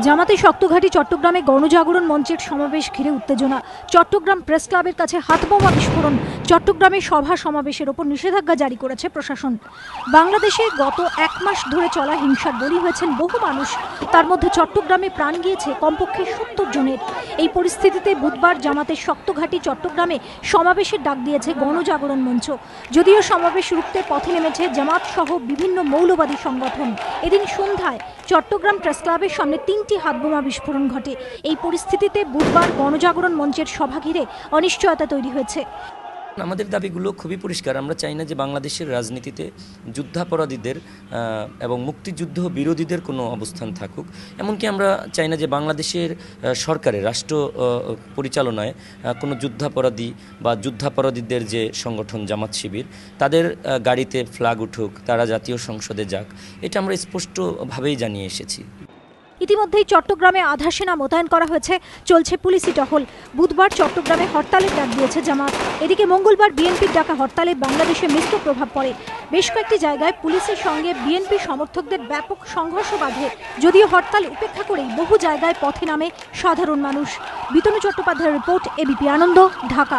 জামাতে শক্তঘাটি চট্টগ্রামে গণজাগরণ মঞ্চের সমাবেশ ঘিরে উত্তেজনা। চট্টগ্রাম প্রেস ক্লাবের কাছে হাতবোমা বিস্ফোরণ। চট্টগ্রামে সভা সমাবেশের ওপর নিষেধাজ্ঞা জারি করেছে প্রশাসন। বাংলাদেশে গত এক মাস ধরে চলা হিংসার বলি হয়েছেন বহু মানুষ, তার মধ্যে চট্টগ্রামে প্রাণ গিয়েছে কমপক্ষে ৭০ জনের। এই পরিস্থিতিতে বুধবার জামাতের শক্তঘাটি চট্টগ্রামে সমাবেশের ডাক দিয়েছে গণজাগরণ মঞ্চ। যদিও সমাবেশ রুখতে পথে নেমেছে জামাত সহ বিভিন্ন মৌলবাদী সংগঠন। এদিন সন্ধ্যায় চট্টগ্রাম প্রেস ক্লাবের সামনে ৩টি হাতবোমা বিস্ফোরণ ঘটে। এই পরিস্থিতিতে বুধবার গণজাগরণ মঞ্চের সভা ঘিরে অনিশ্চয়তা তৈরি হয়েছে। আমাদের দাবিগুলো খুবই পরিষ্কার। আমরা চাই না যে বাংলাদেশের রাজনীতিতে যুদ্ধাপরাধীদের এবং মুক্তিযুদ্ধ বিরোধীদের কোনো অবস্থান থাকুক। এমনকি আমরা চাই না যে বাংলাদেশের সরকারের রাষ্ট্র পরিচালনায় কোনো যুদ্ধাপরাধী বা যুদ্ধাপরাধীদের যে সংগঠন জামাত শিবির তাদের গাড়িতে ফ্ল্যাগ উঠুক, তারা জাতীয় সংসদে যাক, এটা আমরা স্পষ্টভাবেই জানিয়ে এসেছি। ইতিমধ্যেই চট্টগ্রামে আধা সেনা মোতায়েন করা হয়েছে, চলছে পুলিশি টহল। বুধবার চট্টগ্রামে হরতালের ডাক দিয়েছে জামাত। এদিকে মঙ্গলবার বিএনপির ডাকা হরতালে বাংলাদেশে মিশ্র প্রভাব পড়ে। বেশ কয়েকটি জায়গায় পুলিশের সঙ্গে বিএনপি সমর্থকদের ব্যাপক সংঘর্ষ বাধে। যদিও হরতাল উপেক্ষা করেই বহু জায়গায় পথে নামে সাধারণ মানুষ। বিতনু চট্টোপাধ্যায়ের রিপোর্ট, এবিপি আনন্দ, ঢাকা।